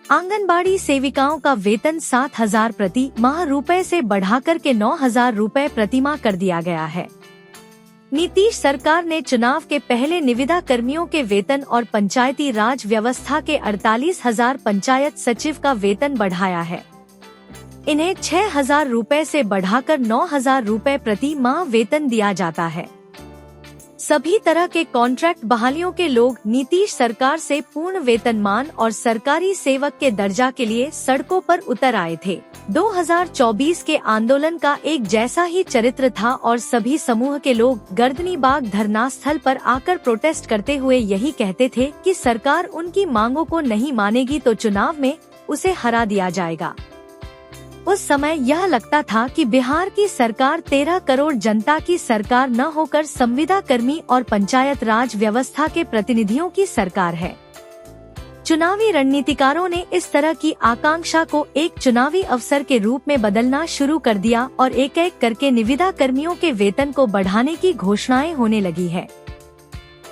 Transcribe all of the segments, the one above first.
आंगनबाड़ी सेविकाओं का वेतन 7,000 प्रति माह रुपए से बढ़ाकर के 9,000 रुपए प्रति माह कर दिया गया है। नीतीश सरकार ने चुनाव के पहले निविदा कर्मियों के वेतन और पंचायती राज व्यवस्था के 48,000 पंचायत सचिव का वेतन बढ़ाया है। इन्हें 6,000 रुपए से बढ़ाकर 9,000 रुपए प्रति माह वेतन दिया जाता है। सभी तरह के कॉन्ट्रैक्ट बहालियों के लोग नीतीश सरकार से पूर्ण वेतनमान और सरकारी सेवक के दर्जा के लिए सड़कों पर उतर आए थे। 2024 के आंदोलन का एक जैसा ही चरित्र था और सभी समूह के लोग गर्दनी बाग धरना स्थल पर आकर प्रोटेस्ट करते हुए यही कहते थे कि सरकार उनकी मांगों को नहीं मानेगी तो चुनाव में उसे हरा दिया जाएगा। उस समय यह लगता था कि बिहार की सरकार 13 करोड़ जनता की सरकार न होकर संविदा कर्मी और पंचायत राज व्यवस्था के प्रतिनिधियों की सरकार है। चुनावी रणनीतिकारों ने इस तरह की आकांक्षा को एक चुनावी अवसर के रूप में बदलना शुरू कर दिया और एक एक करके निविदा कर्मियों के वेतन को बढ़ाने की घोषणाएं होने लगी है।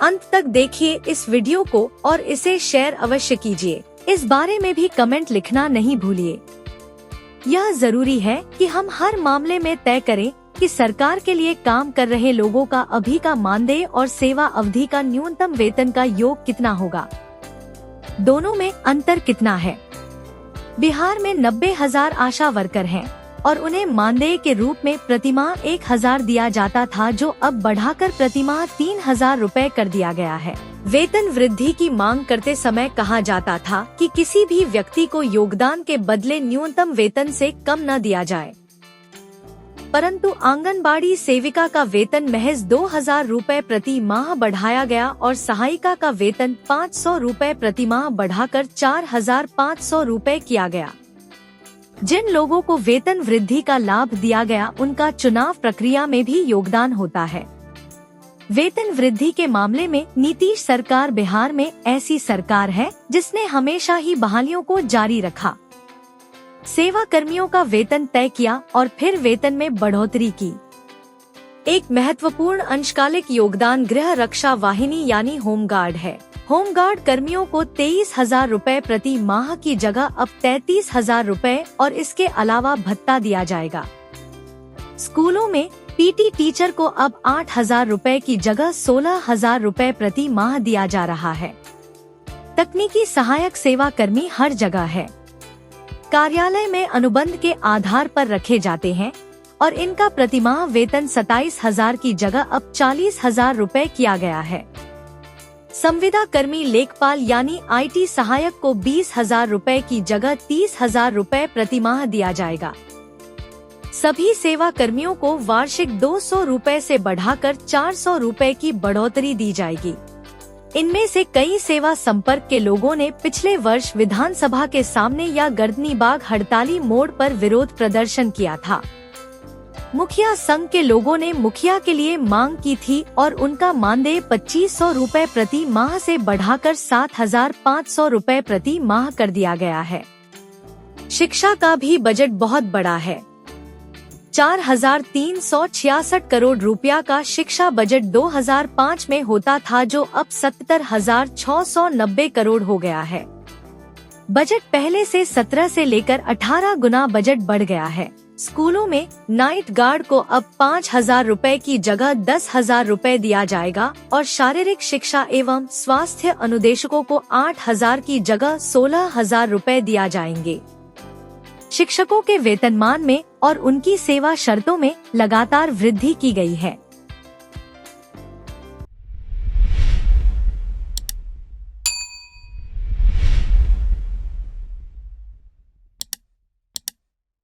अंत तक देखिए इस वीडियो को और इसे शेयर अवश्य कीजिए। इस बारे में भी कमेंट लिखना नहीं भूलिए। यह जरूरी है कि हम हर मामले में तय करें कि सरकार के लिए काम कर रहे लोगों का अभी का मानदेय और सेवा अवधि का न्यूनतम वेतन का योग कितना होगा, दोनों में अंतर कितना है। बिहार में 90,000 आशा वर्कर हैं और उन्हें मानदेय के रूप में प्रतिमाह 1,000 दिया जाता था, जो अब बढ़ाकर प्रतिमाह 3,000 रुपए कर दिया गया है। वेतन वृद्धि की मांग करते समय कहा जाता था कि किसी भी व्यक्ति को योगदान के बदले न्यूनतम वेतन से कम न दिया जाए, परंतु आंगनबाड़ी सेविका का वेतन महज 2,000 रुपए प्रति माह बढ़ाया गया और सहायिका का वेतन 500 रुपए प्रति माह बढ़ाकर 4,500 रुपए किया गया। जिन लोगों को वेतन वृद्धि का लाभ दिया गया उनका चुनाव प्रक्रिया में भी योगदान होता है। वेतन वृद्धि के मामले में नीतीश सरकार बिहार में ऐसी सरकार है जिसने हमेशा ही बहालियों को जारी रखा, सेवा कर्मियों का वेतन तय किया और फिर वेतन में बढ़ोतरी की। एक महत्वपूर्ण अंशकालिक योगदान गृह रक्षा वाहिनी यानी होमगार्ड है। होमगार्ड कर्मियों को 23,000 रुपए प्रति माह की जगह अब 33,000 रुपए और इसके अलावा भत्ता दिया जाएगा। स्कूलों में पीटी टीचर को अब 8,000 रुपए की जगह 16,000 रुपए प्रति माह दिया जा रहा है। तकनीकी सहायक सेवा कर्मी हर जगह है। कार्यालय में अनुबंध के आधार पर रखे जाते हैं और इनका प्रतिमाह वेतन 27,000 की जगह अब 40,000 रुपए किया गया है। संविदा कर्मी लेखपाल यानी आईटी सहायक को 20,000 रुपए की जगह 30,000 रुपए प्रति माह दिया जाएगा। सभी सेवा कर्मियों को वार्षिक 200 रुपए से बढ़ाकर 400 रुपए की बढ़ोतरी दी जाएगी। इनमें से कई सेवा संपर्क के लोगों ने पिछले वर्ष विधानसभा के सामने या गर्दनी बाग हड़ताली मोड़ पर विरोध प्रदर्शन किया था। मुखिया संघ के लोगों ने मुखिया के लिए मांग की थी और उनका मानदेय 2,500 रुपए प्रति माह से बढ़ाकर 7,500 रुपए प्रति माह कर दिया गया है। शिक्षा का भी बजट बहुत बड़ा है। 4,366 करोड़ रुपया का शिक्षा बजट 2005 में होता था, जो अब 70,690 करोड़ हो गया है। बजट पहले से 17 से लेकर 18 गुना बजट बढ़ गया है। स्कूलों में नाइट गार्ड को अब 5,000 रुपए की जगह 10,000 रुपए दिया जाएगा और शारीरिक शिक्षा एवं स्वास्थ्य अनुदेशकों को 8,000 की जगह 16,000 रुपए दिया जाएंगे। शिक्षकों के वेतनमान में और उनकी सेवा शर्तों में लगातार वृद्धि की गई है।